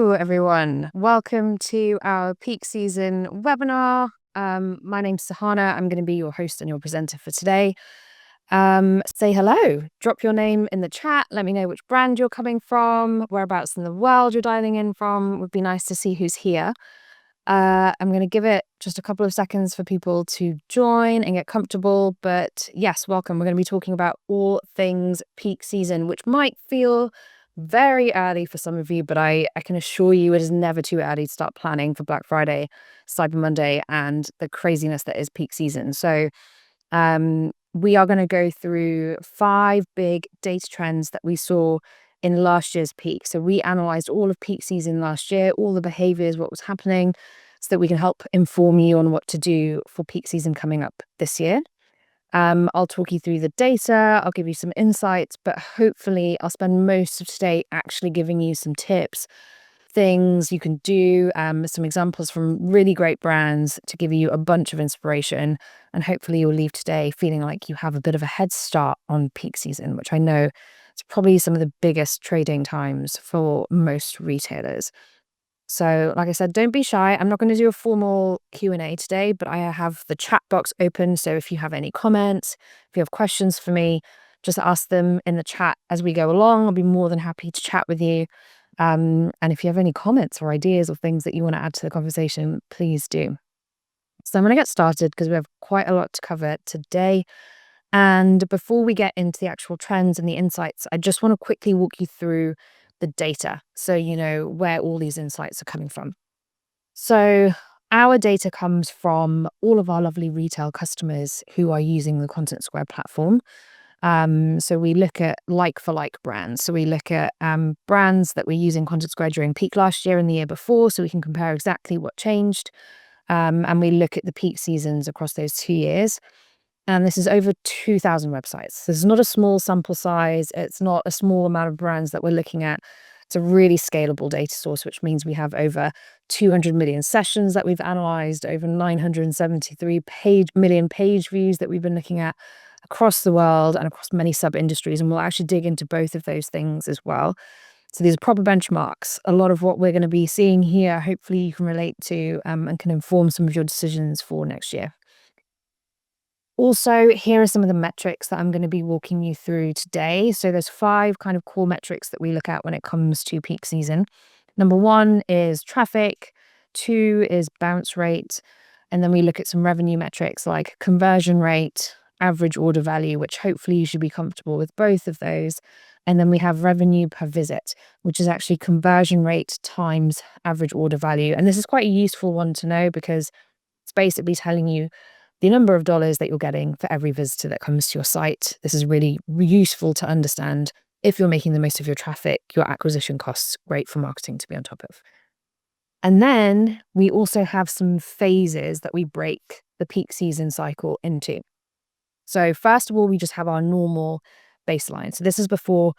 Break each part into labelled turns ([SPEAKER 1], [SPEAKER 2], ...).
[SPEAKER 1] Hello, everyone. Welcome to our peak season webinar. My name's Sahana. I'm going to be your host and your presenter for today. Say hello, drop your name in the chat. Let me know which brand you're coming from, whereabouts in the world you're dialing in from. It would be nice to see who's here. I'm going to give it just a couple of seconds for people to join and get comfortable. But yes, welcome. We're going to be talking about all things peak season, which might feel very early for some of you, but I can assure you it is never too early to start planning for Black Friday, Cyber Monday, and the craziness that is peak season. So we are going to go through 5 big data trends that we saw in last year's peak. So we analyzed all of peak season last year, all the behaviors, what was happening, so that we can help inform you on what to do for peak season coming up this year. I'll talk you through the data, I'll give you some insights, but hopefully I'll spend most of today actually giving you some tips, things you can do, some examples from really great brands to give you a bunch of inspiration. And hopefully you'll leave today feeling like you have a bit of a head start on peak season, which I know is probably some of the biggest trading times for most retailers. So like I said, don't be shy. I'm not going to do a formal Q&A today, but I have the chat box open. So if you have any comments, if you have questions for me, just ask them in the chat as we go along. I'll be more than happy to chat with you. And if you have any comments or ideas or things that you want to add to the conversation, please do. So I'm going to get started because we have quite a lot to cover today. And before we get into the actual trends and the insights, I just want to quickly walk you through the data so you know where all these insights are coming from. So our data comes from all of our lovely retail customers who are using the Contentsquare platform. So we look at like-for-like brands. So we look at brands that were using Contentsquare during peak last year and the year before, so we can compare exactly what changed. And we look at the peak seasons across those 2 years. And this is over 2,000 websites. This is not a small sample size. It's not a small amount of brands that we're looking at. It's a really scalable data source, which means we have over 200 million sessions that we've analyzed, over 973 million page views that we've been looking at across the world and across many sub-industries. And we'll actually dig into both of those things as well. So these are proper benchmarks. A lot of what we're going to be seeing here, hopefully you can relate to and can inform some of your decisions for next year. Also, here are some of the metrics that I'm going to be walking you through today. So there's 5 kind of core metrics that we look at when it comes to peak season. Number 1 is traffic, 2 is bounce rate, and then we look at some revenue metrics like conversion rate, average order value, which hopefully you should be comfortable with both of those. And then we have revenue per visit, which is actually conversion rate times average order value. And this is quite a useful one to know because it's basically telling you the number of dollars that you're getting for every visitor that comes to your site. This is really useful to understand if you're making the most of your traffic, your acquisition costs, great for marketing to be on top of. And then we also have some phases that we break the peak season cycle into. So first of all, we just have our normal baseline. So this is before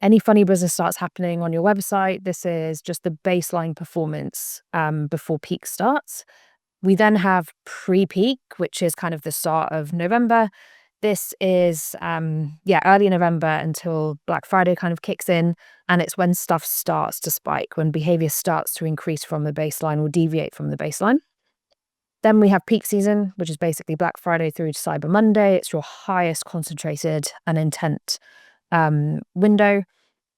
[SPEAKER 1] any funny business starts happening on your website. This is just the baseline performance before peak starts. We then have pre-peak, which is kind of the start of November. This is, early November until Black Friday kind of kicks in. And it's when stuff starts to spike, when behavior starts to increase from the baseline or deviate from the baseline. Then we have peak season, which is basically Black Friday through to Cyber Monday. It's your highest concentrated and intent window.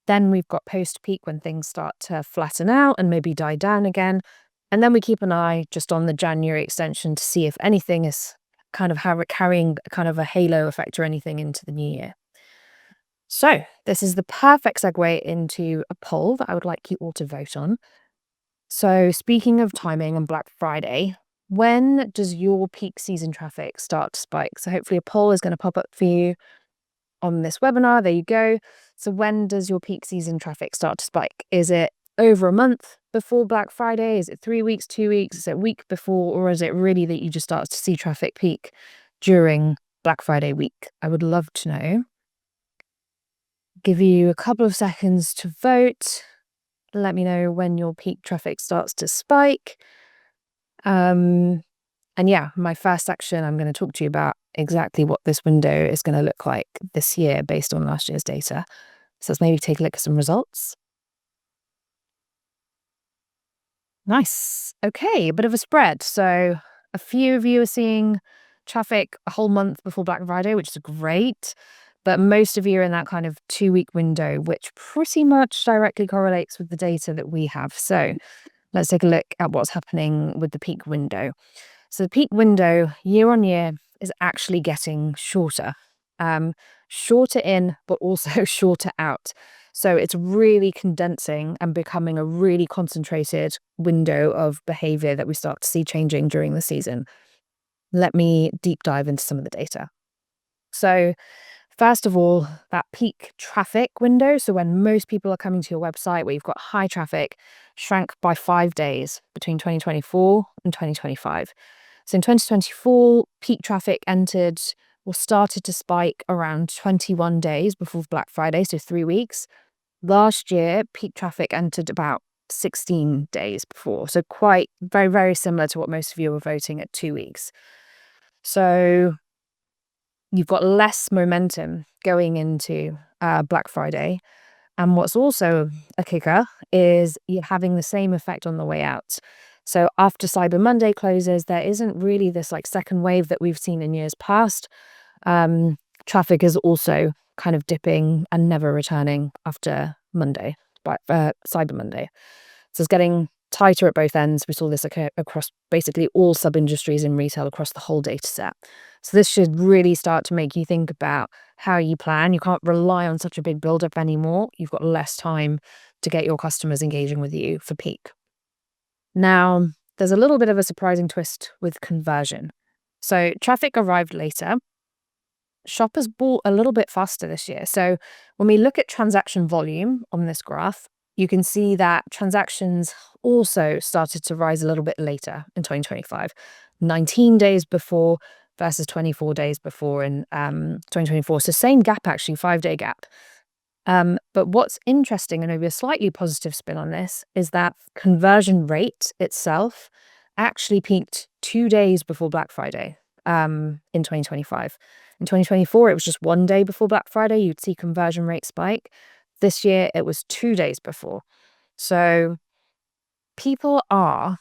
[SPEAKER 1] Then we've got post-peak when things start to flatten out and maybe die down again. And then we keep an eye just on the January extension to see if anything is kind of carrying kind of a halo effect or anything into the new year. So this is the perfect segue into a poll that I would like you all to vote on. So speaking of timing on Black Friday, when does your peak season traffic start to spike? So hopefully a poll is going to pop up for you on this webinar. There you go. So when does your peak season traffic start to spike? Is it over a month before Black Friday? Is it 3 weeks, 2 weeks? Is it a week before? Or is it really that you just start to see traffic peak during Black Friday week? I would love to know. Give you a couple of seconds to vote. Let me know when your peak traffic starts to spike. And yeah, my first action, I'm going to talk to you about exactly what this window is going to look like this year based on last year's data. So let's maybe take a look at some results. Nice. Okay, a bit of a spread. So a few of you are seeing traffic a whole month before Black Friday, which is great. But most of you are in that kind of 2-week window, which pretty much directly correlates with the data that we have. So let's take a look at what's happening with the peak window. So the peak window year on year is actually getting shorter. Um, Shorter in, but also shorter out. So it's really condensing and becoming a really concentrated window of behavior that we start to see changing during the season. Let me deep dive into some of the data. So first of all, that peak traffic window, so when most people are coming to your website where you've got high traffic, shrank by 5 days between 2024 and 2025. So in 2024, peak traffic entered or started to spike around 21 days before Black Friday, so 3 weeks. Last year, peak traffic entered about 16 days before. So quite very, very similar to what most of you were voting at 2 weeks. So you've got less momentum going into Black Friday. And what's also a kicker is you're having the same effect on the way out. So after Cyber Monday closes, there isn't really this like second wave that we've seen in years past. Traffic is also kind of dipping and never returning after Monday, Cyber Monday. So it's getting tighter at both ends. We saw this occur across basically all sub-industries in retail across the whole data set. So this should really start to make you think about how you plan. You can't rely on such a big buildup anymore. You've got less time to get your customers engaging with you for peak. Now, there's a little bit of a surprising twist with conversion. So traffic arrived later. Shoppers bought a little bit faster this year. So when we look at transaction volume on this graph, you can see that transactions also started to rise a little bit later in 2025, 19 days before versus 24 days before in 2024. So same gap, actually, 5-day gap. But what's interesting, and maybe a slightly positive spin on this, is that conversion rate itself actually peaked 2 days before Black Friday in 2025. In 2024, it was just 1 day before Black Friday, you'd see conversion rate spike. This year, it was 2 days before. So people are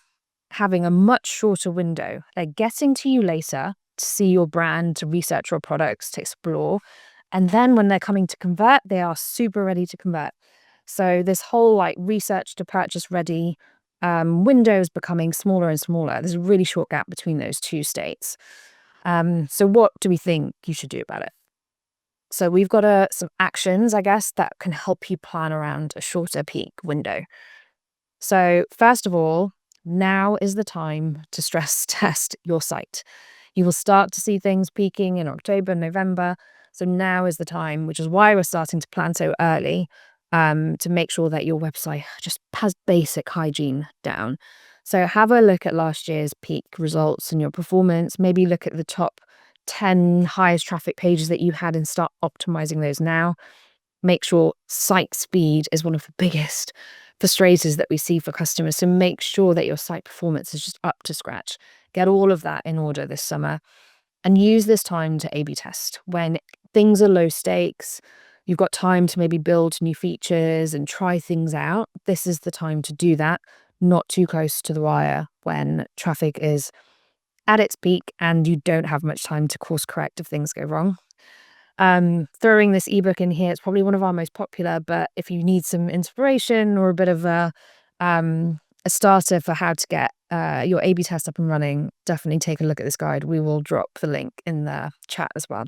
[SPEAKER 1] having a much shorter window. They're getting to you later to see your brand, to research your products, to explore. And then when they're coming to convert, they are super ready to convert. So this whole like research to purchase ready window is becoming smaller and smaller. There's a really short gap between those two states. So what do we think you should do about it? So we've got some actions, I guess, that can help you plan around a shorter peak window. So first of all, now is the time to stress test your site. You will start to see things peaking in October, November. So now is the time, which is why we're starting to plan so early, to make sure that your website just has basic hygiene down. So have a look at last year's peak results and your performance. Maybe look at the top 10 highest traffic pages that you had and start optimizing those now. Make sure site speed is one of the biggest frustrators that we see for customers. So make sure that your site performance is just up to scratch. Get all of that in order this summer and use this time to A/B test. When things are low stakes, you've got time to maybe build new features and try things out. This is the time to do that, not too close to the wire when traffic is at its peak and you don't have much time to course correct if things go wrong. Throwing this ebook in here, it's probably one of our most popular, but if you need some inspiration or a bit of a starter for how to get your A/B test up and running, definitely take a look at this guide. We will drop the link in the chat as well.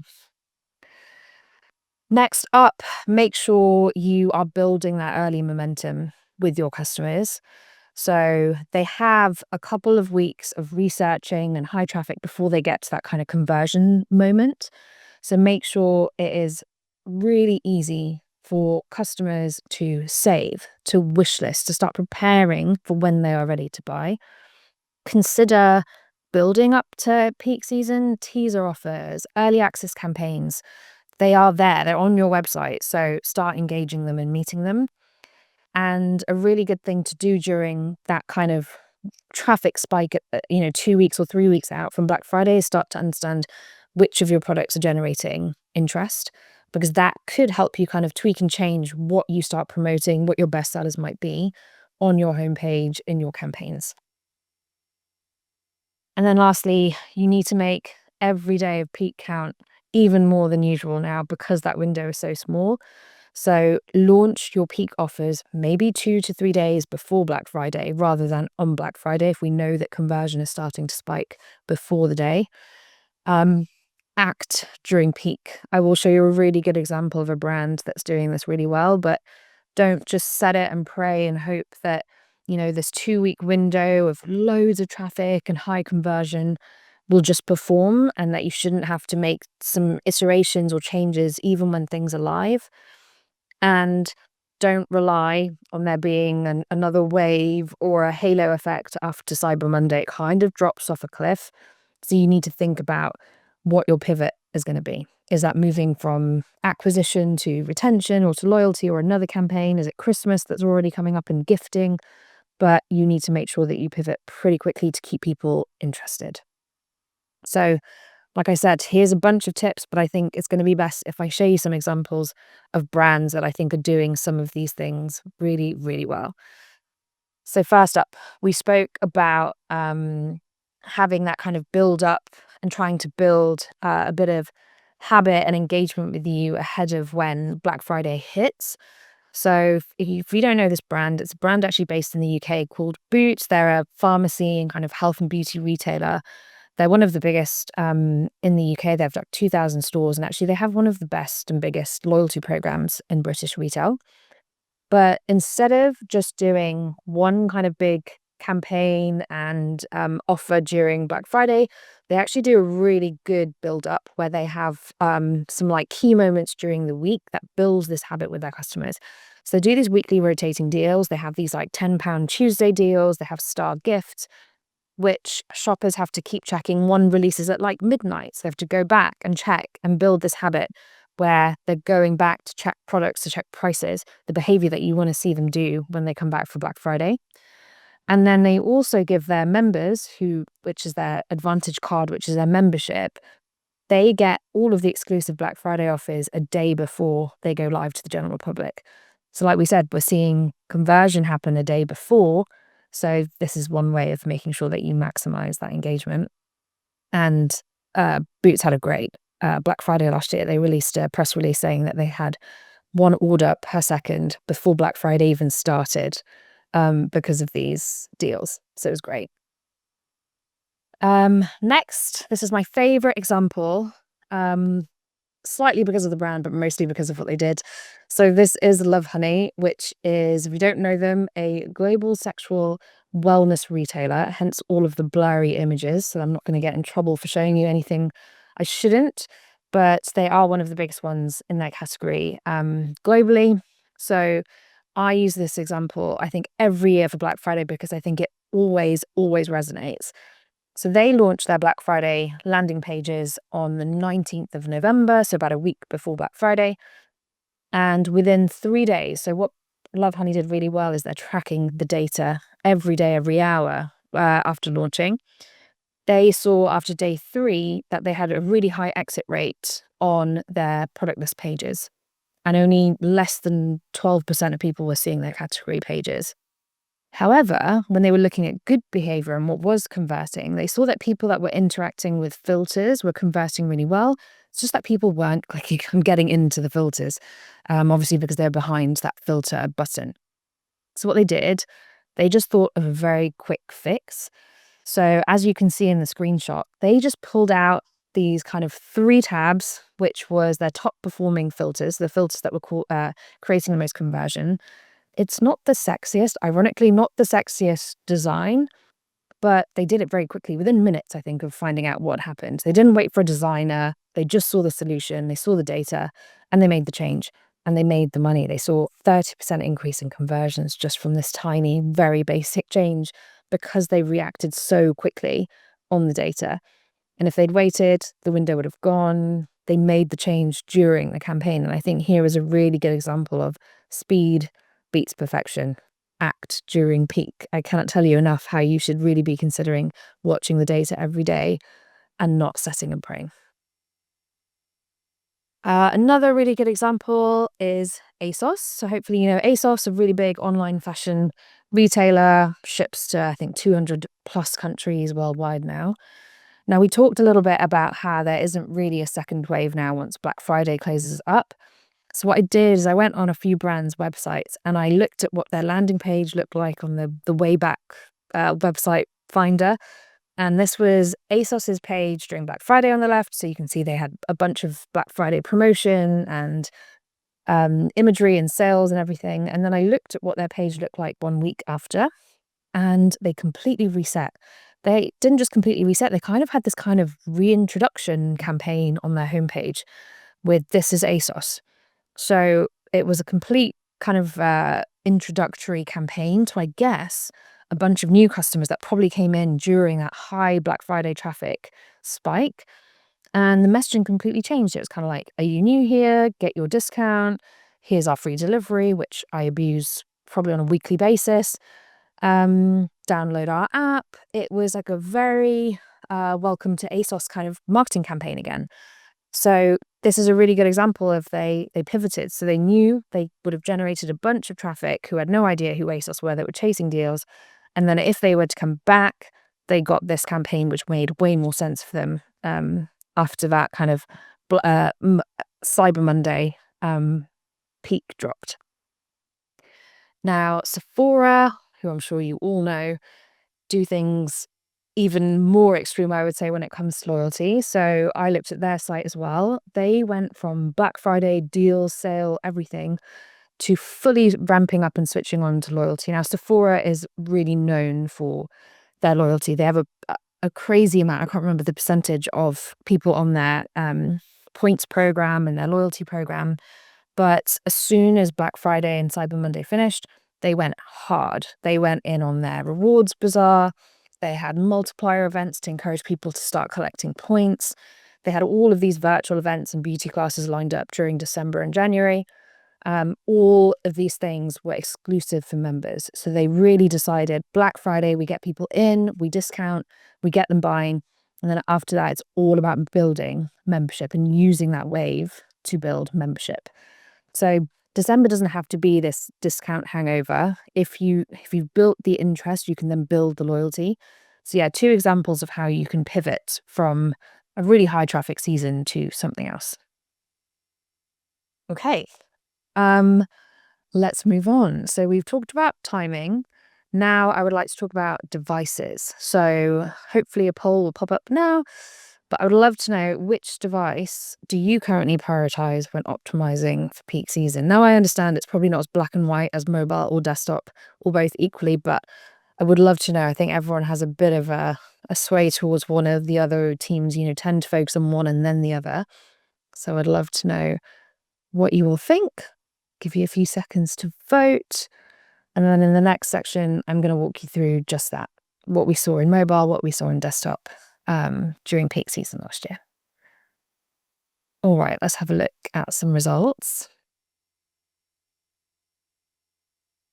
[SPEAKER 1] Next up, make sure you are building that early momentum with your customers. So they have a couple of weeks of researching and high traffic before they get to that kind of conversion moment. So make sure it is really easy for customers to save, to wish list, to start preparing for when they are ready to buy. Consider building up to peak season, teaser offers, early access campaigns. They are there, they're on your website. So start engaging them and meeting them. And a really good thing to do during that kind of traffic spike, 2 weeks or 3 weeks out from Black Friday is start to understand which of your products are generating interest, because that could help you kind of tweak and change what you start promoting, what your best sellers might be on your homepage in your campaigns. And then lastly, you need to make every day of peak count even more than usual now because that window is so small. So launch your peak offers maybe 2 to 3 days before Black Friday rather than on Black Friday if we know that conversion is starting to spike before the day. Act during peak. I will show you a really good example of a brand that's doing this really well, but don't just set it and pray and hope that, this 2 week window of loads of traffic and high conversion will just perform and that you shouldn't have to make some iterations or changes even when things are live. And don't rely on there being another wave or a halo effect after Cyber Monday. It kind of drops off a cliff. So you need to think about what your pivot is going to be. Is that moving from acquisition to retention or to loyalty or another campaign? Is it Christmas that's already coming up and gifting? But you need to make sure that you pivot pretty quickly to keep people interested. So, like I said, here's a bunch of tips, but I think it's going to be best if I show you some examples of brands that I think are doing some of these things really, really well. So first up, we spoke about having that kind of build up and trying to build a bit of habit and engagement with you ahead of when Black Friday hits. So if you don't know this brand, it's a brand actually based in the UK called Boots. They're a pharmacy and kind of health and beauty retailer. They're one of the biggest in the UK. They have like 2,000 stores, and actually they have one of the best and biggest loyalty programs in British retail. But instead of just doing one kind of big campaign and offer during Black Friday, they actually do a really good build up where they have some like key moments during the week that builds this habit with their customers. So they do these weekly rotating deals. They have these like £10 Tuesday deals. They have star gifts, which shoppers have to keep checking. One releases at like midnight. So they have to go back and check and build this habit where they're going back to check products, to check prices, the behavior that you want to see them do when they come back for Black Friday. And then they also give their members, which is their Advantage card, which is their membership, they get all of the exclusive Black Friday offers a day before they go live to the general public. So like we said, we're seeing conversion happen a day before. So this is one way of making sure that you maximize that engagement. And Boots had a great Black Friday last year. They released a press release saying that they had one order per second before Black Friday even started because of these deals. So it was great. Next, this is my favorite example, slightly because of the brand, but mostly because of what they did. So this is Lovehoney, which is, if you don't know them, a global sexual wellness retailer, hence all of the blurry images. So I'm not going to get in trouble for showing you anything I shouldn't, but they are one of the biggest ones in their category globally. So I use this example, I think, every year for Black Friday because I think it always, always resonates. So they launched their Black Friday landing pages on the 19th of November, so about a week before Black Friday. And within 3 days, so what Lovehoney did really well is they're tracking the data every day, every hour after launching. They saw after day 3 that they had a really high exit rate on their product list pages. And only less than 12% of people were seeing their category pages. However, when they were looking at good behavior and what was converting, they saw that people that were interacting with filters were converting really well. It's just that people weren't clicking and getting into the filters, obviously because they're behind that filter button. So what they did, they just thought of a very quick fix. So as you can see in the screenshot, they just pulled out these kind of 3 tabs, which was their top performing filters, the filters that were creating the most conversion. It's not the sexiest, ironically, not the sexiest design, but they did it very quickly, within minutes, I think, of finding out what happened. They didn't wait for a designer. They just saw the solution, they saw the data, and they made the change, and they made the money. They saw 30% increase in conversions just from this tiny, very basic change because they reacted so quickly on the data. And if they'd waited, the window would have gone. They made the change during the campaign. And I think here is a really good example of speed beats perfection. Act during peak. I cannot tell you enough how you should really be considering watching the data every day and not setting and praying. Another really good example is ASOS. So hopefully, ASOS, a really big online fashion retailer, ships to, I think, 200 plus countries worldwide now. Now, we talked a little bit about how there isn't really a second wave now once Black Friday closes up. So what I did is I went on a few brands' websites and I looked at what their landing page looked like on the Wayback website finder. And this was ASOS's page during Black Friday on the left. So you can see they had a bunch of Black Friday promotion and imagery and sales and everything. And then I looked at what their page looked like 1 week after, and they completely reset. They didn't just completely reset, they kind of had this kind of reintroduction campaign on their homepage with "This is ASOS." So it was a complete kind of introductory campaign to, I guess, a bunch of new customers that probably came in during that high Black Friday traffic spike. And the messaging completely changed. It was kind of like, "Are you new here? Get your discount. Here's our free delivery," which I abuse probably on a weekly basis. Download our app. It was like a very welcome to ASOS kind of marketing campaign again. So this is a really good example of they pivoted. So they knew they would have generated a bunch of traffic who had no idea who ASOS were, that were chasing deals. And then if they were to come back, they got this campaign, which made way more sense for them after that kind of Cyber Monday peak dropped. Now, Sephora, who I'm sure you all know, do things even more extreme, I would say, when it comes to loyalty. So I looked at their site as well. They went from Black Friday deals, sale, everything, to fully ramping up and switching on to loyalty. Now, Sephora is really known for their loyalty. They have a crazy amount, I can't remember the percentage of people on their points program and their loyalty program. But as soon as Black Friday and Cyber Monday finished, they went hard. They went in on their rewards bazaar. They had multiplier events to encourage people to start collecting points. They had all of these virtual events and beauty classes lined up during December and January. All of these things were exclusive for members. So they really decided Black Friday, we get people in, we discount, we get them buying. And then after that, it's all about building membership and using that wave to build membership. So December doesn't have to be this discount hangover. If you've built the interest, you can then build the loyalty. So yeah, 2 examples of how you can pivot from a really high traffic season to something else. Okay, let's move on. So we've talked about timing. Now I would like to talk about devices. So hopefully a poll will pop up now. But I would love to know, which device do you currently prioritize when optimizing for peak season? Now, I understand it's probably not as black and white as mobile or desktop, or both equally, but I would love to know. I think everyone has a bit of a sway towards one of the other. Teams, tend to focus on one and then the other. So I'd love to know what you all think. Give you a few seconds to vote. And then in the next section, I'm going to walk you through just that. What we saw in mobile, what we saw in desktop during peak season last year. All right, let's have a look at some results.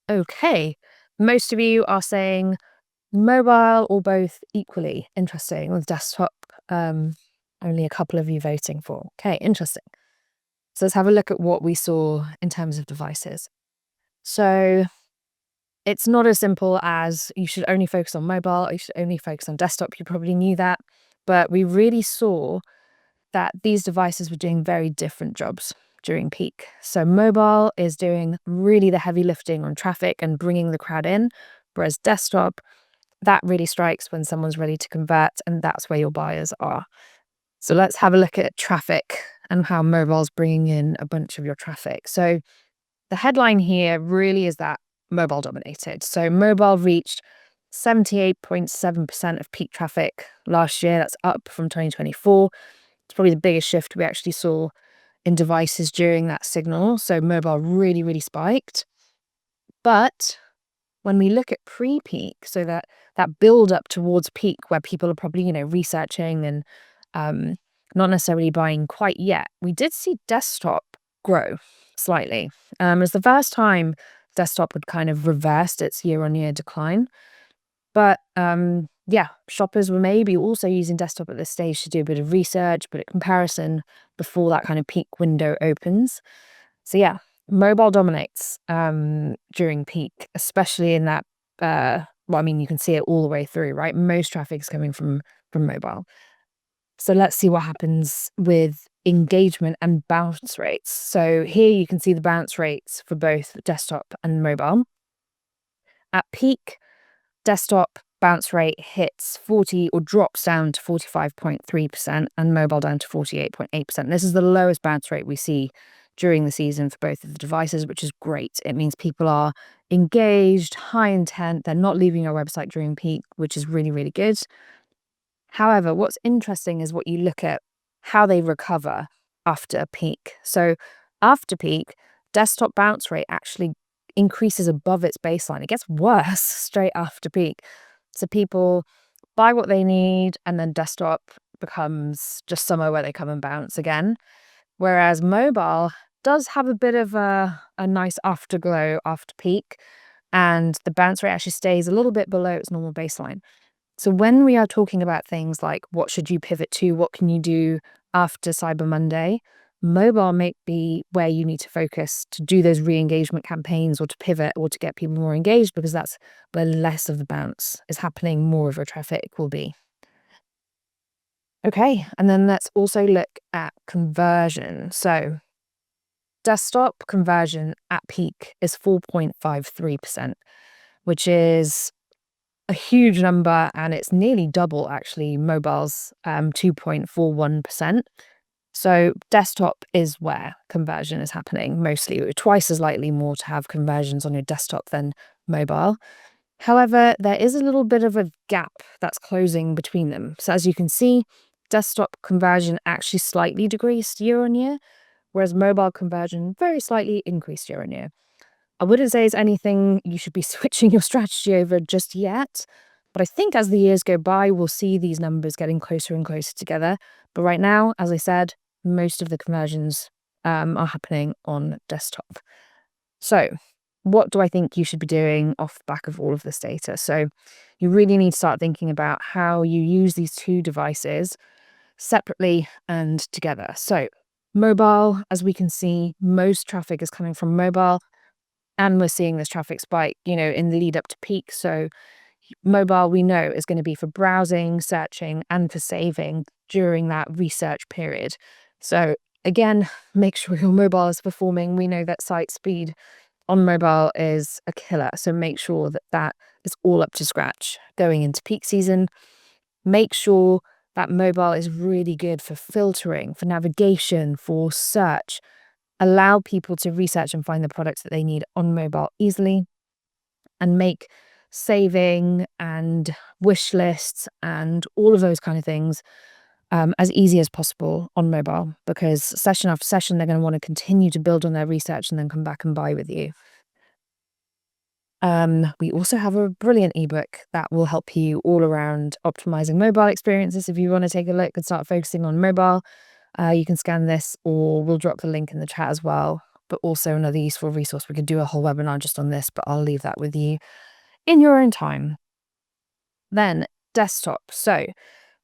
[SPEAKER 1] Okay, most of you are saying mobile or both equally. Interesting. With desktop, only a couple of you voting for. Okay, interesting. So let's have a look at what we saw in terms of devices. So it's not as simple as you should only focus on mobile, or you should only focus on desktop. You probably knew that. But we really saw that these devices were doing very different jobs during peak. So mobile is doing really the heavy lifting on traffic and bringing the crowd in, whereas desktop, that really strikes when someone's ready to convert, and that's where your buyers are. So let's have a look at traffic and how mobile's bringing in a bunch of your traffic. So the headline here really is that mobile dominated. So mobile reached 78.7% of peak traffic last year. That's up from 2024. It's probably the biggest shift we actually saw in devices during that signal. So mobile really, really spiked. But when we look at pre-peak, so that build up towards peak where people are probably, researching and not necessarily buying quite yet, we did see desktop grow slightly. It's the first time desktop had kind of reversed its year-on-year decline. But shoppers were maybe also using desktop at this stage to do a bit of research, but a comparison before that kind of peak window opens. So yeah, mobile dominates during peak, especially in that well, I mean, you can see it all the way through, right? Most traffic is coming from mobile. So let's see what happens with engagement and bounce rates. So here you can see the bounce rates for both desktop and mobile. At peak, desktop bounce rate hits 40 or drops down to 45.3% and mobile down to 48.8%. This is the lowest bounce rate we see during the season for both of the devices, which is great. It means people are engaged, high intent, they're not leaving your website during peak, which is really, really good. However, what's interesting is what you look at how they recover after peak. So after peak, desktop bounce rate actually increases above its baseline. It gets worse straight after peak. So people buy what they need and then desktop becomes just somewhere where they come and bounce again. Whereas mobile does have a bit of a nice afterglow after peak, and the bounce rate actually stays a little bit below its normal baseline. So when we are talking about things like what should you pivot to, what can you do after Cyber Monday, mobile may be where you need to focus to do those re-engagement campaigns or to pivot or to get people more engaged, because that's where less of the bounce is happening, more of your traffic will be. Okay, and then let's also look at conversion. So desktop conversion at peak is 4.53%, which is a huge number, and it's nearly double actually mobile's 2.41%. So desktop is where conversion is happening mostly. Twice as likely more to have conversions on your desktop than mobile. However, there is a little bit of a gap that's closing between them. So as you can see, desktop conversion actually slightly decreased year on year, whereas mobile conversion very slightly increased year on year. I wouldn't say it's anything you should be switching your strategy over just yet, but I think as the years go by, we'll see these numbers getting closer and closer together. But right now, as I said, most of the conversions are happening on desktop. So what do I think you should be doing off the back of all of this data? So you really need to start thinking about how you use these two devices separately and together. So mobile, as we can see, most traffic is coming from mobile. And we're seeing this traffic spike, in the lead up to peak. So mobile, we know, is going to be for browsing, searching, and for saving during that research period. So again, make sure your mobile is performing. We know that site speed on mobile is a killer. So make sure that that is all up to scratch going into peak season. Make sure that mobile is really good for filtering, for navigation, for search. Allow people to research and find the products that they need on mobile easily, and make saving and wish lists and all of those kind of things as easy as possible on mobile, because session after session, they're going to want to continue to build on their research and then come back and buy with you. We also have a brilliant ebook that will help you all around optimizing mobile experiences. If you want to take a look and start focusing on mobile, you can scan this, or we'll drop the link in the chat as well. But also another useful resource. We could do a whole webinar just on this, but I'll leave that with you in your own time. Then desktop. So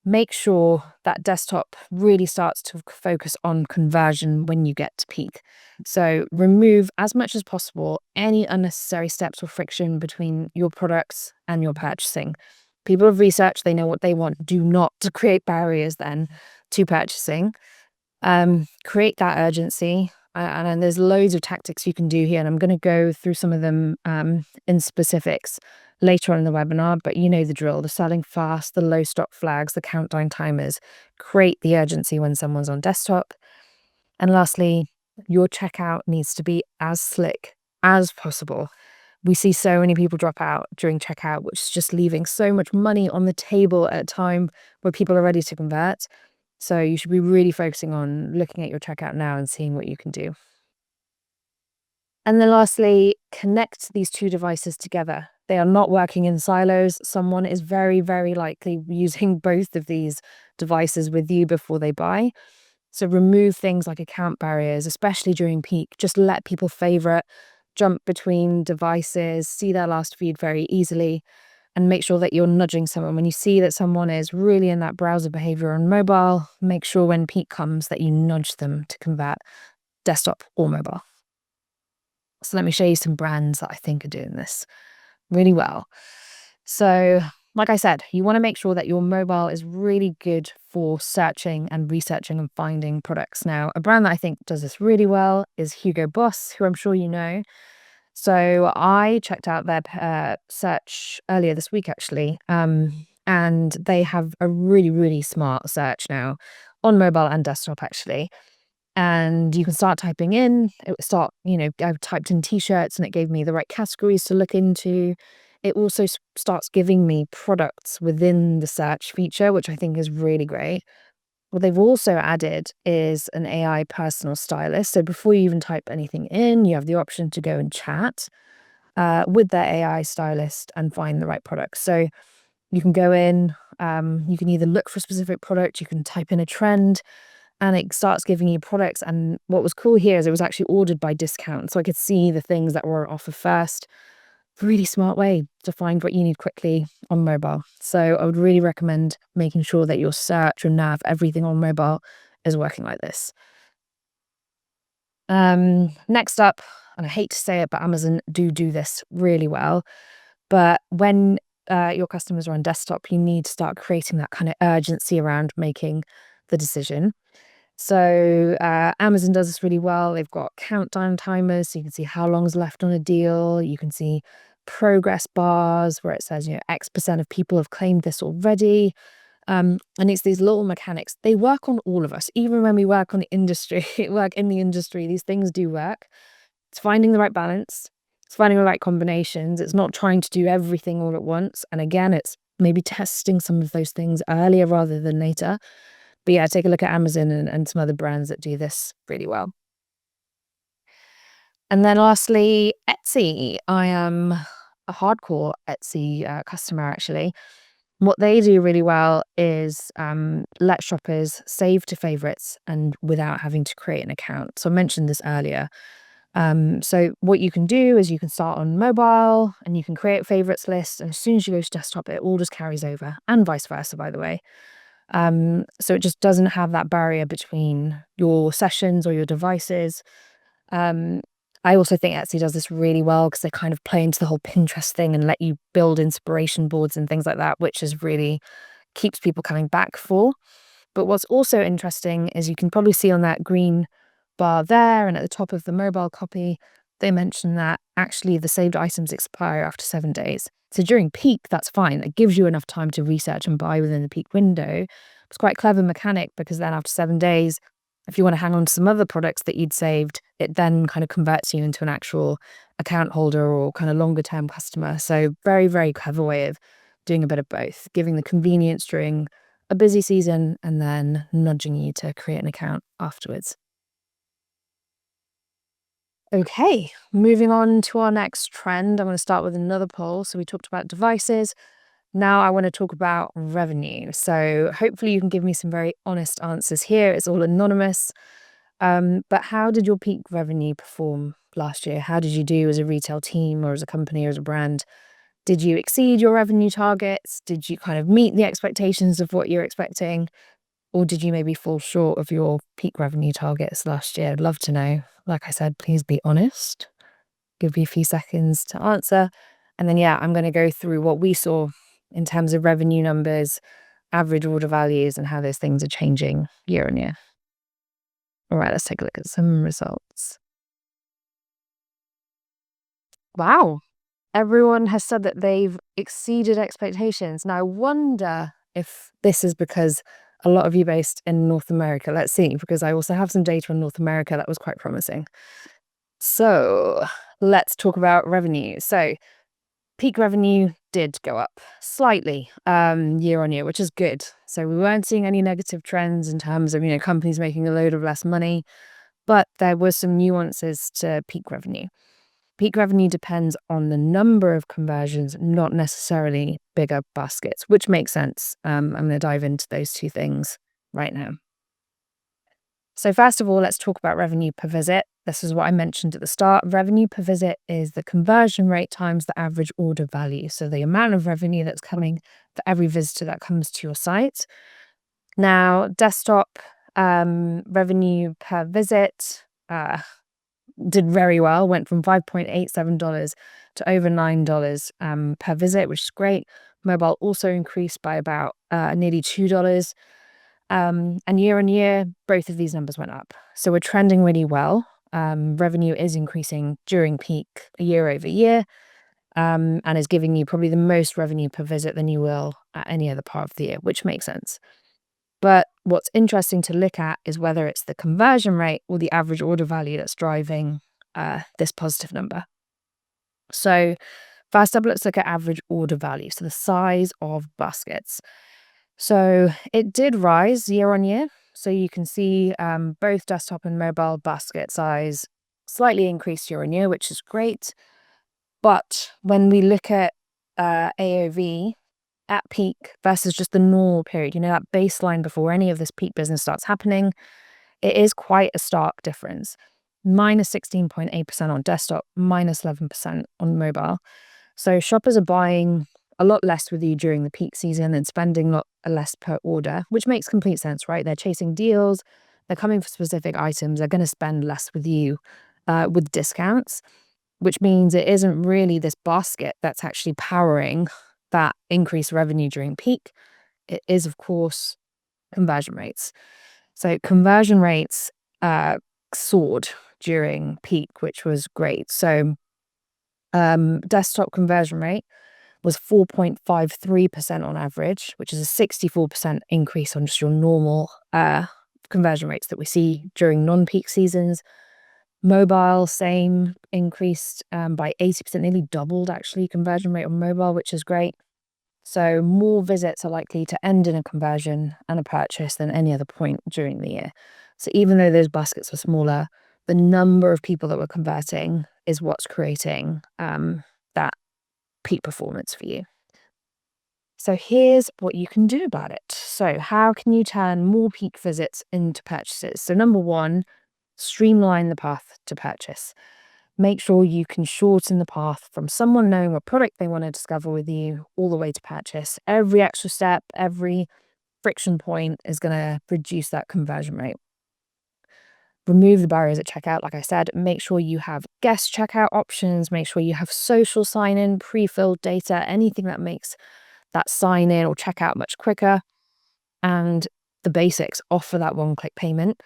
[SPEAKER 1] make sure that desktop really starts to focus on conversion when you get to peak. So remove as much as possible any unnecessary steps or friction between your products and your purchasing. People have researched, they know what they want. Do not create barriers then to purchasing. Create that urgency. And then there's loads of tactics you can do here, and I'm going to go through some of them in specifics later on in the webinar, but you know the drill: the selling fast, the low stock flags, the countdown timers. Create the urgency when someone's on desktop. And lastly, your checkout needs to be as slick as possible. We see so many people drop out during checkout, which is just leaving so much money on the table at a time where people are ready to convert. So you should be really focusing on looking at your checkout now and seeing what you can do. And then lastly, connect these two devices together. They are not working in silos. Someone is very, very likely using both of these devices with you before they buy. So remove things like account barriers, especially during peak. Just let people favorite, jump between devices, see their last feed very easily, and make sure that you're nudging someone. When you see that someone is really in that browser behavior on mobile, make sure when peak comes that you nudge them to convert desktop or mobile. So let me show you some brands that I think are doing this. really well. So, like I said, you want to make sure that your mobile is really good for searching and researching and finding products. Now, a brand that I think does this really well is Hugo Boss, who I'm sure you know. So I checked out their search earlier this week, actually, and they have a really, really smart search now on mobile and desktop, actually. And you can start typing in. It would start, I typed in t-shirts and it gave me the right categories to look into. It also starts giving me products within the search feature, which I think is really great. What they've also added is an AI personal stylist. So before you even type anything in, you have the option to go and chat with their AI stylist and find the right products. So you can go in, you can either look for a specific product, you can type in a trend, and it starts giving you products. And what was cool here is it was actually ordered by discount. So I could see the things that were on offer first. Really smart way to find what you need quickly on mobile. So I would really recommend making sure that your search, your nav, everything on mobile is working like this. Next up, and I hate to say it, but Amazon do this really well. But when your customers are on desktop, you need to start creating that kind of urgency around making the decision. So Amazon does this really well. They've got countdown timers, so you can see how long's left on a deal. You can see progress bars where it says, X% of people have claimed this already. And it's these little mechanics. They work on all of us, even when we work on the industry, work in the industry. These things do work. It's finding the right balance. It's finding the right combinations. It's not trying to do everything all at once. And again, it's maybe testing some of those things earlier rather than later. But yeah, take a look at Amazon and some other brands that do this really well. And then lastly, Etsy. I am a hardcore Etsy customer, actually. What they do really well is let shoppers save to favorites and without having to create an account. So I mentioned this earlier. So what you can do is you can start on mobile and you can create a favorites list. And as soon as you go to desktop, it all just carries over, and vice versa, by the way. So it just doesn't have that barrier between your sessions or your devices. Um, I also think Etsy does this really well because they kind of play into the whole Pinterest thing and let you build inspiration boards and things like that, which is really keeps people coming back for. But what's also interesting is you can probably see on that green bar there and at the top of the mobile copy, they mention that actually the saved items expire after 7 days. So during peak, that's fine. It gives you enough time to research and buy within the peak window. It's quite a clever mechanic because then after 7 days, if you want to hang on to some other products that you'd saved, it then kind of converts you into an actual account holder or kind of longer term customer. So very, very clever way of doing a bit of both, giving the convenience during a busy season and then nudging you to create an account afterwards. Okay, moving on to our next trend. I'm going to start with another poll. So we talked about devices. Now I want to talk about revenue. So hopefully you can give me some very honest answers here. It's all anonymous. But how did your peak revenue perform last year? How did you do as a retail team or as a company or as a brand? Did you exceed your revenue targets? Did you kind of meet the expectations of what you're expecting? Or did you maybe fall short of your peak revenue targets last year? I'd love to know. Like I said, please be honest. Give you a few seconds to answer. And then, yeah, I'm going to go through what we saw in terms of revenue numbers, average order values, and how those things are changing year on year. All right, let's take a look at some results. Wow. Everyone has said that they've exceeded expectations. Now, I wonder if this is because a lot of you based in North America. Let's see, because I also have some data on North America that was quite promising. So let's talk about revenue. So peak revenue did go up slightly year on year, which is good. So we weren't seeing any negative trends in terms of, companies making a load of less money, but there were some nuances to peak revenue. Peak revenue depends on the number of conversions, not necessarily bigger baskets, which makes sense. I'm going to dive into those two things right now. So first of all, let's talk about revenue per visit. This is what I mentioned at the start. Revenue per visit is the conversion rate times the average order value. So the amount of revenue that's coming for every visitor that comes to your site. Now, desktop revenue per visit did very well, went from $5.87 to over $9 per visit, which is great. Mobile also increased by about nearly $2. And year on year, both of these numbers went up. So we're trending really well. Revenue is increasing during peak year over year, and is giving you probably the most revenue per visit than you will at any other part of the year, which makes sense. But what's interesting to look at is whether it's the conversion rate or the average order value that's driving this positive number. So first up, let's look at average order value, so the size of baskets. So it did rise year on year. So you can see both desktop and mobile basket size slightly increased year on year, which is great. But when we look at AOV at peak versus just the normal period, that baseline before any of this peak business starts happening, it is quite a stark difference. Minus 16.8% on desktop, minus 11% on mobile. So shoppers are buying a lot less with you during the peak season and spending a lot less per order, which makes complete sense, right? They're chasing deals, they're coming for specific items, they're going to spend less with you with discounts, which means it isn't really this basket that's actually powering that increased revenue during peak. It is, of course, conversion rates. So conversion rates soared during peak, which was great. So desktop conversion rate was 4.53% on average, which is a 64% increase on just your normal conversion rates that we see during non-peak seasons. Mobile, same, increased by 80%, nearly doubled actually conversion rate on mobile, which is great. So more visits are likely to end in a conversion and a purchase than any other point during the year. So even though those baskets were smaller, the number of people that were converting is what's creating that peak performance for you. So here's what you can do about it. So how can you turn more peak visits into purchases? So number one, streamline the path to purchase. Make sure you can shorten the path from someone knowing what product they want to discover with you all the way to purchase. Every extra step, every friction point is going to reduce that conversion rate. Remove the barriers at checkout, like I said. Make sure you have guest checkout options. Make sure you have social sign-in, pre-filled data, anything that makes that sign-in or checkout much quicker. And the basics, offer that one-click payment.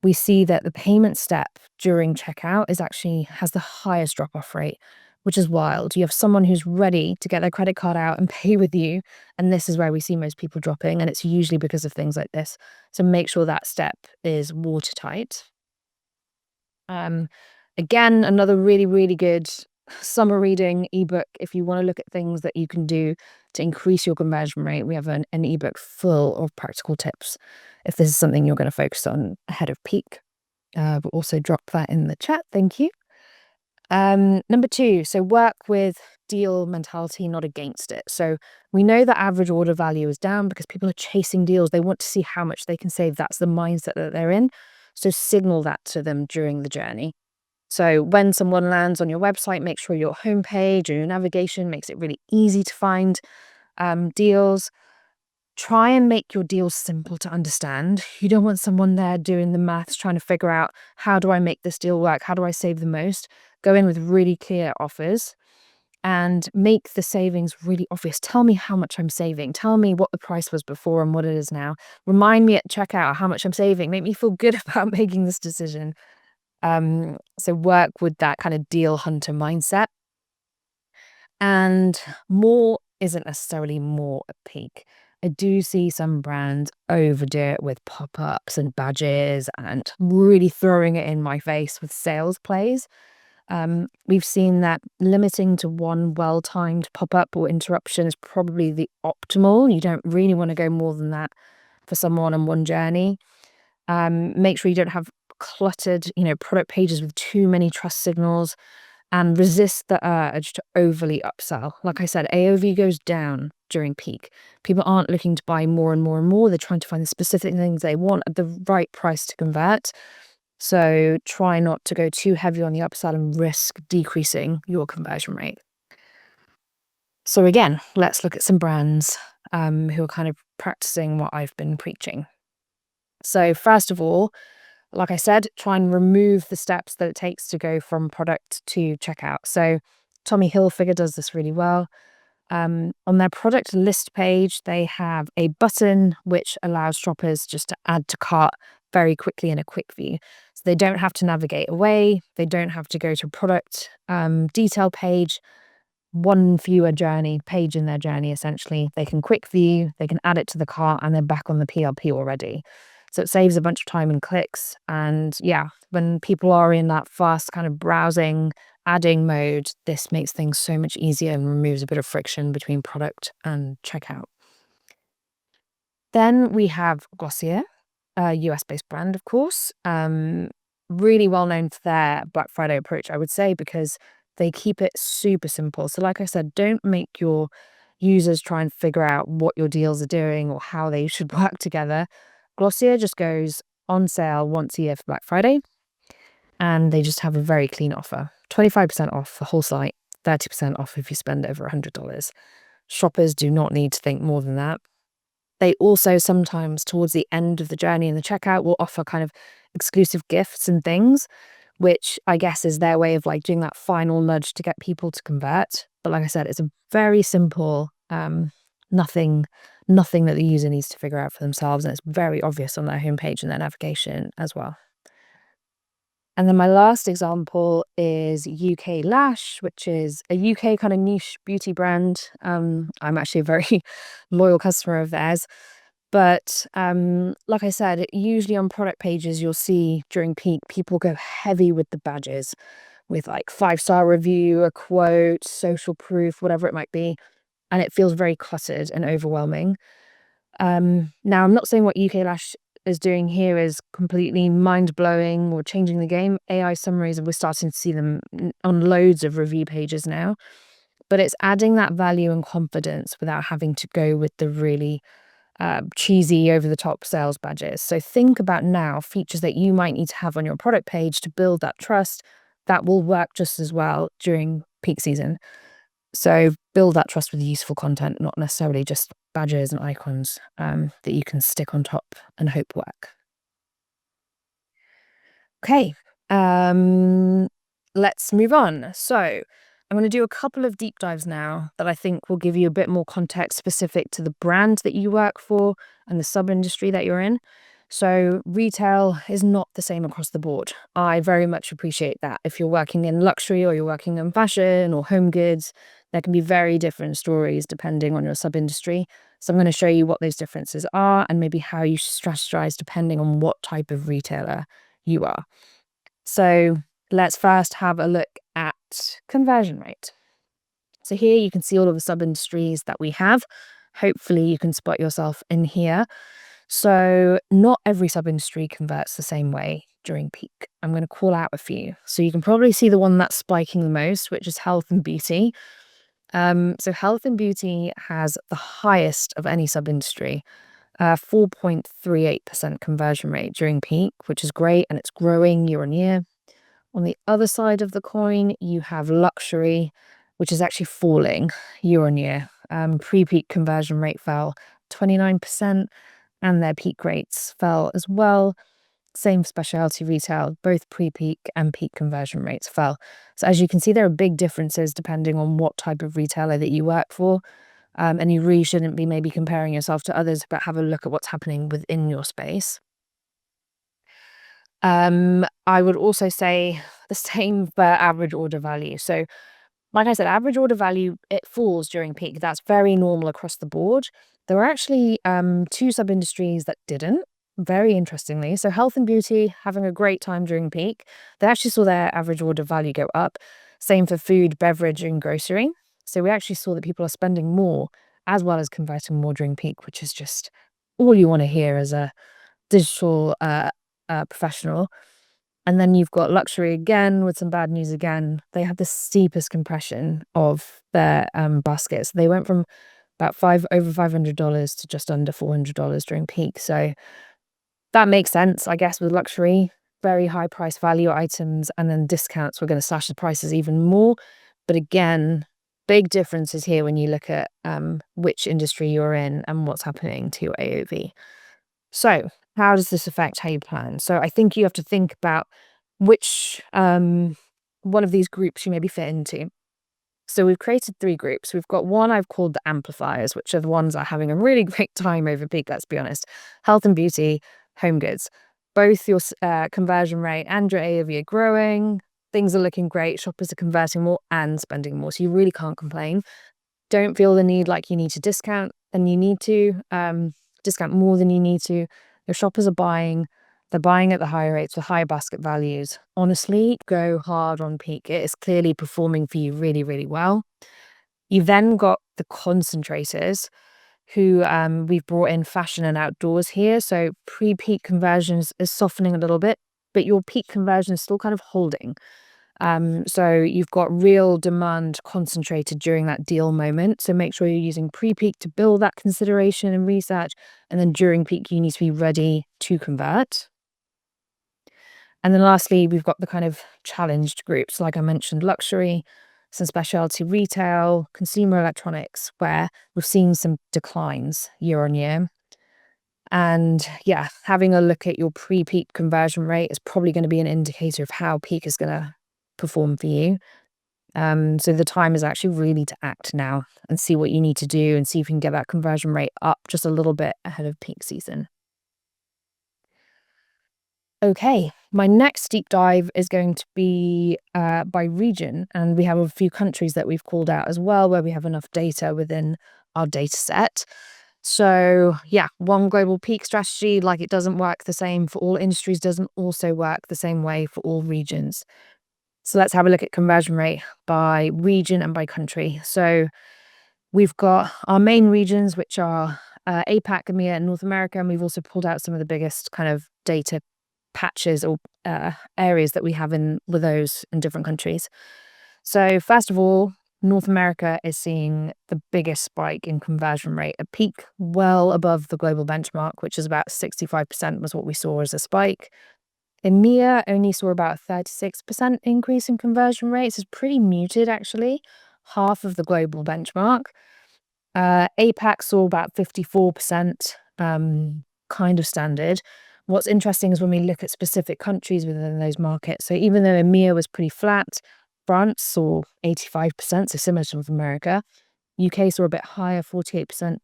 [SPEAKER 1] We see that the payment step during checkout has the highest drop-off rate, which is wild. You have someone who's ready to get their credit card out and pay with you, and this is where we see most people dropping, and it's usually because of things like this. So make sure that step is watertight. Again, another really, really good summer reading ebook if you want to look at things that you can do to increase your conversion rate. We have an ebook full of practical tips if this is something you're going to focus on ahead of peak. But also drop that in the chat. Thank you. Number two, so work with deal mentality, not against it. So we know that average order value is down because people are chasing deals. They want to see how much they can save. That's the mindset that they're in. So signal that to them during the journey. So when someone lands on your website, make sure your homepage or your navigation makes it really easy to find deals. Try and make your deals simple to understand. You don't want someone there doing the maths, trying to figure out, how do I make this deal work? How do I save the most? Go in with really clear offers and make the savings really obvious. Tell me how much I'm saving. Tell me what the price was before and what it is now. Remind me at checkout how much I'm saving. Make me feel good about making this decision. So work with that kind of deal hunter mindset. And more isn't necessarily more at peak. I do see some brands overdo it with pop-ups and badges and really throwing it in my face with sales plays. We've seen that limiting to one well-timed pop-up or interruption is probably the optimal. You don't really want to go more than that for someone on one journey. Make sure you don't have cluttered, product pages with too many trust signals, and resist the urge to overly upsell. Like I said, AOV goes down during peak. People aren't looking to buy more and more and more. They're trying to find the specific things they want at the right price to convert. So try not to go too heavy on the upsell and risk decreasing your conversion rate. So again, let's look at some brands who are kind of practicing what I've been preaching. So first of all, like I said, try and remove the steps that it takes to go from product to checkout. So Tommy Hilfiger does this really well. On their product list page, they have a button which allows shoppers just to add to cart very quickly in a quick view. So they don't have to navigate away. They don't have to go to product detail page. One fewer page in their journey, essentially. They can quick view, they can add it to the cart, and they're back on the PLP already. So it saves a bunch of time and clicks. And yeah, when people are in that fast kind of browsing, adding mode, this makes things so much easier and removes a bit of friction between product and checkout. Then we have Glossier, a US-based brand, of course. Really well known for their Black Friday approach, I would say, because they keep it super simple. So like I said, don't make your users try and figure out what your deals are doing or how they should work together. Glossier just goes on sale once a year for Black Friday, and they just have a very clean offer. 25% off the whole site, 30% off if you spend over $100. Shoppers do not need to think more than that. They also sometimes, towards the end of the journey in the checkout, will offer kind of exclusive gifts and things, which I guess is their way of like doing that final nudge to get people to convert. But like I said, it's a very simple, nothing that the user needs to figure out for themselves, and it's very obvious on their homepage and their navigation as well. And then my last example is UK Lash, which is a UK kind of niche beauty brand. I'm actually a very loyal customer of theirs. But like I said, usually on product pages, you'll see during peak, people go heavy with the badges with like 5-star review, a quote, social proof, whatever it might be. And it feels very cluttered and overwhelming. Now, I'm not saying what UK Lash is doing here is completely mind-blowing or changing the game. AI summaries, we're starting to see them on loads of review pages now. But it's adding that value and confidence without having to go with the really cheesy, over-the-top sales badges. So think about now features that you might need to have on your product page to build that trust that will work just as well during peak season. So build that trust with useful content, not necessarily just badges and icons that you can stick on top and hope work. Okay, let's move on. So I'm going to do a couple of deep dives now that I think will give you a bit more context specific to the brand that you work for and the sub-industry that you're in. So retail is not the same across the board. I very much appreciate that. If you're working in luxury or you're working in fashion or home goods, there can be very different stories depending on your sub-industry. So I'm going to show you what those differences are and maybe how you strategize depending on what type of retailer you are. So let's first have a look at conversion rate. So here you can see all of the sub-industries that we have. Hopefully you can spot yourself in here. So not every sub-industry converts the same way during peak. I'm going to call out a few. So you can probably see the one that's spiking the most, which is health and beauty. So health and beauty has the highest of any sub-industry, 4.38% conversion rate during peak, which is great, and it's growing year on year. On the other side of the coin, you have luxury, which is actually falling year on year. Pre-peak conversion rate fell 29%, and their peak rates fell as well. Same for specialty retail, both pre-peak and peak conversion rates fell. So as you can see, there are big differences depending on what type of retailer that you work for. And you really shouldn't be maybe comparing yourself to others, but have a look at what's happening within your space. I would also say the same for average order value. So like I said, average order value, it falls during peak. That's very normal across the board. There were actually two sub-industries that didn't, very interestingly. So health and beauty, having a great time during peak. They actually saw their average order value go up. Same for food, beverage, and grocery. So we actually saw that people are spending more as well as converting more during peak, which is just all you want to hear as a digital professional. And then you've got luxury again with some bad news again. They had the steepest compression of their baskets. They went from about over $500 to just under $400 during peak. So that makes sense, I guess, with luxury, very high price value items, and then discounts were going to slash the prices even more. But again, big differences here when you look at which industry you're in and what's happening to your AOV. So how does this affect how you plan? So I think you have to think about which one of these groups you maybe fit into. So we've created 3 groups. We've got one I've called the amplifiers, which are the ones that are having a really great time over peak, let's be honest. Health and beauty, home goods. Both your conversion rate and your AOV are growing. Things are looking great. Shoppers are converting more and spending more. So you really can't complain. Don't feel the need like you need to discount and you need to discount more than you need to. Your shoppers are buying. They're buying at the higher rates with high basket values. Honestly, go hard on peak. It is clearly performing for you really, really well. You've then got the concentrators who we've brought in fashion and outdoors here. So pre-peak conversions is softening a little bit, but your peak conversion is still kind of holding. So you've got real demand concentrated during that deal moment. So make sure you're using pre-peak to build that consideration and research. And then during peak, you need to be ready to convert. And then lastly, we've got the kind of challenged groups, like I mentioned, luxury, some specialty retail, consumer electronics, where we've seen some declines year on year. And yeah, having a look at your pre-peak conversion rate is probably going to be an indicator of how peak is going to perform for you. So the time is actually really to act now and see what you need to do and see if you can get that conversion rate up just a little bit ahead of peak season. Okay, my next deep dive is going to be by region, and we have a few countries that we've called out as well where we have enough data within our data set. So yeah, one global peak strategy, like it doesn't work the same for all industries, doesn't also work the same way for all regions. So let's have a look at conversion rate by region and by country. So we've got our main regions, which are APAC, EMEA, and North America, and we've also pulled out some of the biggest kind of data patches or areas that we have with those in different countries. So first of all, North America is seeing the biggest spike in conversion rate, a peak well above the global benchmark, which is about 65% was what we saw as a spike. EMEA only saw about a 36% increase in conversion rates. It's pretty muted, actually, half of the global benchmark. APAC saw about 54%, kind of standard. What's interesting is when we look at specific countries within those markets. So even though EMEA was pretty flat, France saw 85%, so similar to North America. UK saw a bit higher, 48%.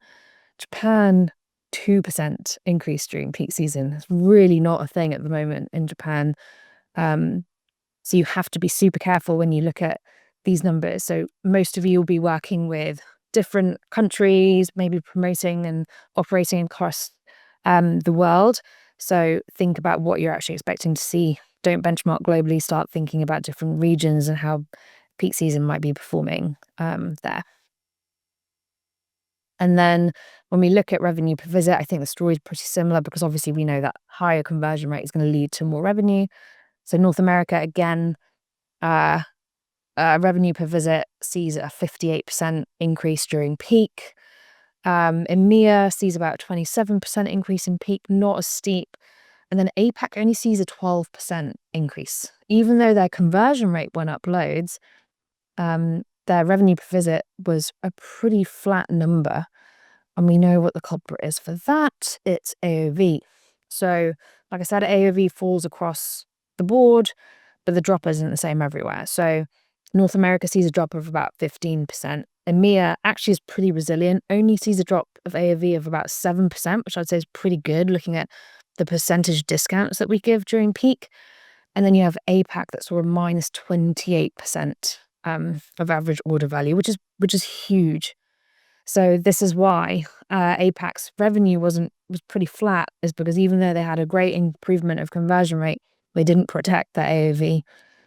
[SPEAKER 1] Japan, 2% increase during peak season. It's really not a thing at the moment in Japan. So you have to be super careful when you look at these numbers. So most of you will be working with different countries, maybe promoting and operating across the world. So think about what you're actually expecting to see. Don't benchmark globally. Start thinking about different regions and how peak season might be performing there. And then when we look at revenue per visit, I think the story is pretty similar because obviously we know that higher conversion rate is going to lead to more revenue. So North America, again, revenue per visit sees a 58% increase during peak. EMEA sees about a 27% increase in peak, not as steep. And then APAC only sees a 12% increase. Even though their conversion rate went up loads, their revenue per visit was a pretty flat number. And we know what the culprit is for that. It's AOV. So, like I said, AOV falls across the board, but the drop isn't the same everywhere. So North America sees a drop of about 15%. EMEA actually is pretty resilient, only sees a drop of AOV of about 7%, which I'd say is pretty good looking at the percentage discounts that we give during peak. And then you have APAC that saw a minus 28% of average order value, which is huge. So this is why APAC's revenue was pretty flat, is because even though they had a great improvement of conversion rate, they didn't protect their AOV.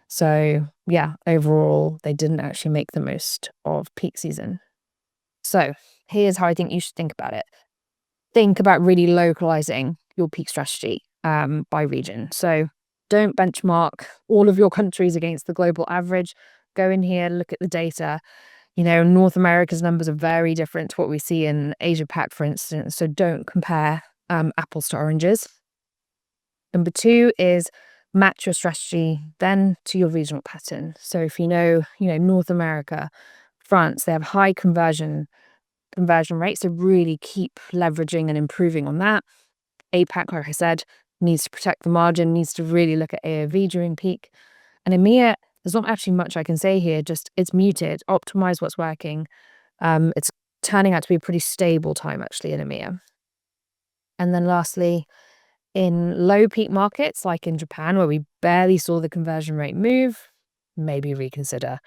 [SPEAKER 1] So yeah, overall, they didn't actually make the most of peak season. So here's how I think you should think about it. Think about really localizing your peak strategy by region. So don't benchmark all of your countries against the global average. Go in here, look at the data. You know, North America's numbers are very different to what we see in Asia Pac, for instance. So don't compare apples to oranges. Number 2 is match your strategy then to your regional pattern. So if you know, North America, France, they have high conversion rates. So really keep leveraging and improving on that. APAC, like I said, needs to protect the margin, needs to really look at AOV during peak. And EMEA, there's not actually much I can say here, just it's muted, optimize what's working. It's turning out to be a pretty stable time actually in EMEA. And then lastly, in low peak markets like in Japan, where we barely saw the conversion rate move, maybe reconsider.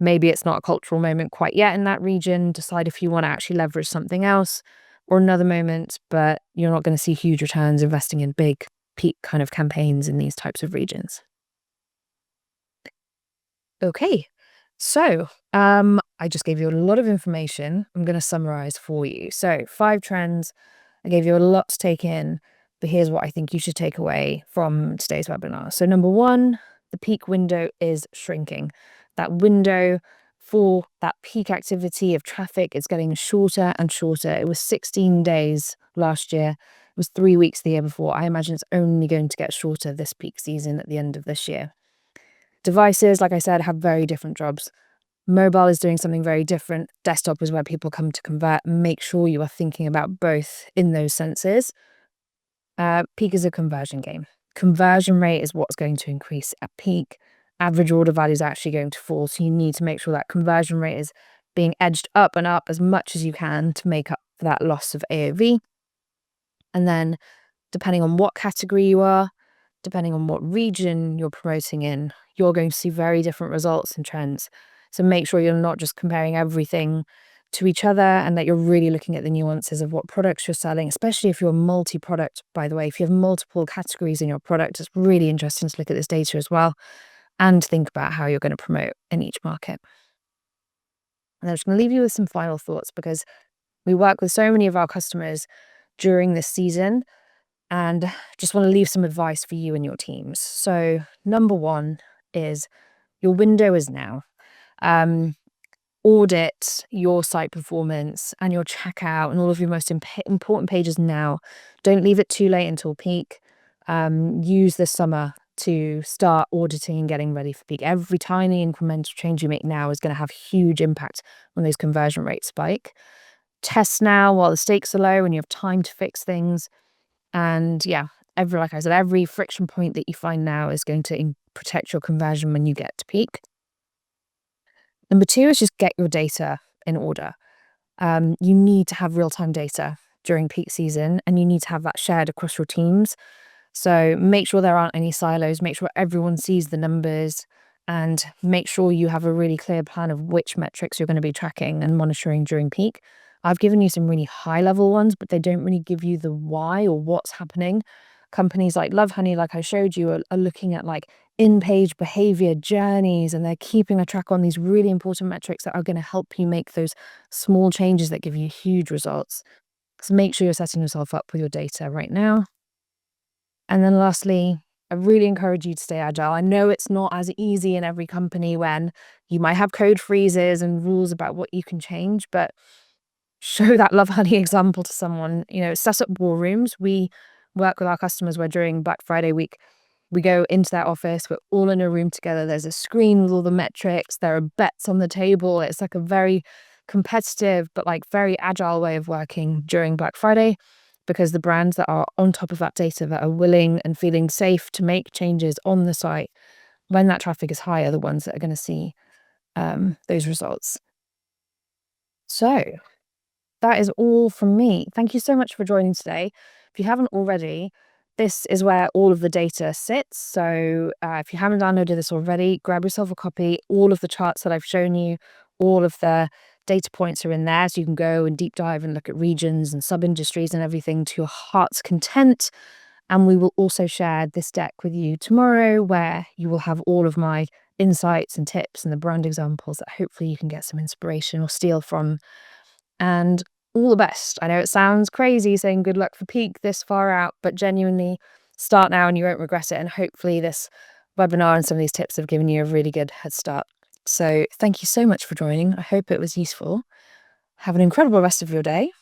[SPEAKER 1] Maybe it's not a cultural moment quite yet in that region. Decide if you want to actually leverage something else or another moment, but you're not going to see huge returns investing in big peak kind of campaigns in these types of regions. Okay, so I just gave you a lot of information. I'm going to summarize for you. So, 5 trends. I gave you a lot to take in, but here's what I think you should take away from today's webinar. So, number one, the peak window is shrinking. That window for that peak activity of traffic is getting shorter and shorter. It was 16 days last year. It was 3 weeks the year before. I imagine it's only going to get shorter this peak season at the end of this year. Devices, like I said, have very different jobs. Mobile is doing something very different. Desktop is where people come to convert. Make sure you are thinking about both in those senses. Peak is a conversion game. Conversion rate is what's going to increase at peak. Average order value is actually going to fall. So you need to make sure that conversion rate is being edged up and up as much as you can to make up for that loss of AOV. And then depending on what category you are, depending on what region you're promoting in, you're going to see very different results and trends. So make sure you're not just comparing everything to each other and that you're really looking at the nuances of what products you're selling, especially if you're multi-product, by the way. If you have multiple categories in your product, it's really interesting to look at this data as well and think about how you're going to promote in each market. And I'm just going to leave you with some final thoughts because we work with so many of our customers during this season and just want to leave some advice for you and your teams. So number one is your window is now. Audit your site performance and your checkout and all of your most important pages now. Don't leave it too late until peak. Use this summer to start auditing and getting ready for peak. Every tiny incremental change you make now is going to have huge impact when those conversion rates spike. Test now while the stakes are low and you have time to fix things. And yeah, like I said, every friction point that you find now is going to protect your conversion when you get to peak. Number two is just get your data in order. You need to have real-time data during peak season, and you need to have that shared across your teams. So make sure there aren't any silos, make sure everyone sees the numbers, and make sure you have a really clear plan of which metrics you're going to be tracking and monitoring during peak. I've given you some really high-level ones, but they don't really give you the why or what's happening. Companies like Lovehoney, like I showed you, are looking at like in-page behavior journeys, and they're keeping a track on these really important metrics that are going to help you make those small changes that give you huge results. So make sure you're setting yourself up with your data right now. And then lastly, I really encourage you to stay agile. I know it's not as easy in every company when you might have code freezes and rules about what you can change, but show that Lovehoney example to someone. Set up war rooms. We work with our customers where during Black Friday week, we go into their office, we're all in a room together. There's a screen with all the metrics. There are bets on the table. It's like a very competitive, but like very agile way of working during Black Friday, because the brands that are on top of that data, that are willing and feeling safe to make changes on the site when that traffic is high, are the ones that are going to see those results. So that is all from me. Thank you so much for joining today. If you haven't already, this is where all of the data sits. So if you haven't downloaded this already, grab yourself a copy. All of the charts that I've shown you, all of the data points are in there. So you can go and deep dive and look at regions and sub-industries and everything to your heart's content. And we will also share this deck with you tomorrow, where you will have all of my insights and tips and the brand examples that hopefully you can get some inspiration or steal from. And all the best. I know it sounds crazy saying good luck for peak this far out, but genuinely start now and you won't regret it. And hopefully this webinar and some of these tips have given you a really good head start. So thank you so much for joining. I hope it was useful. Have an incredible rest of your day,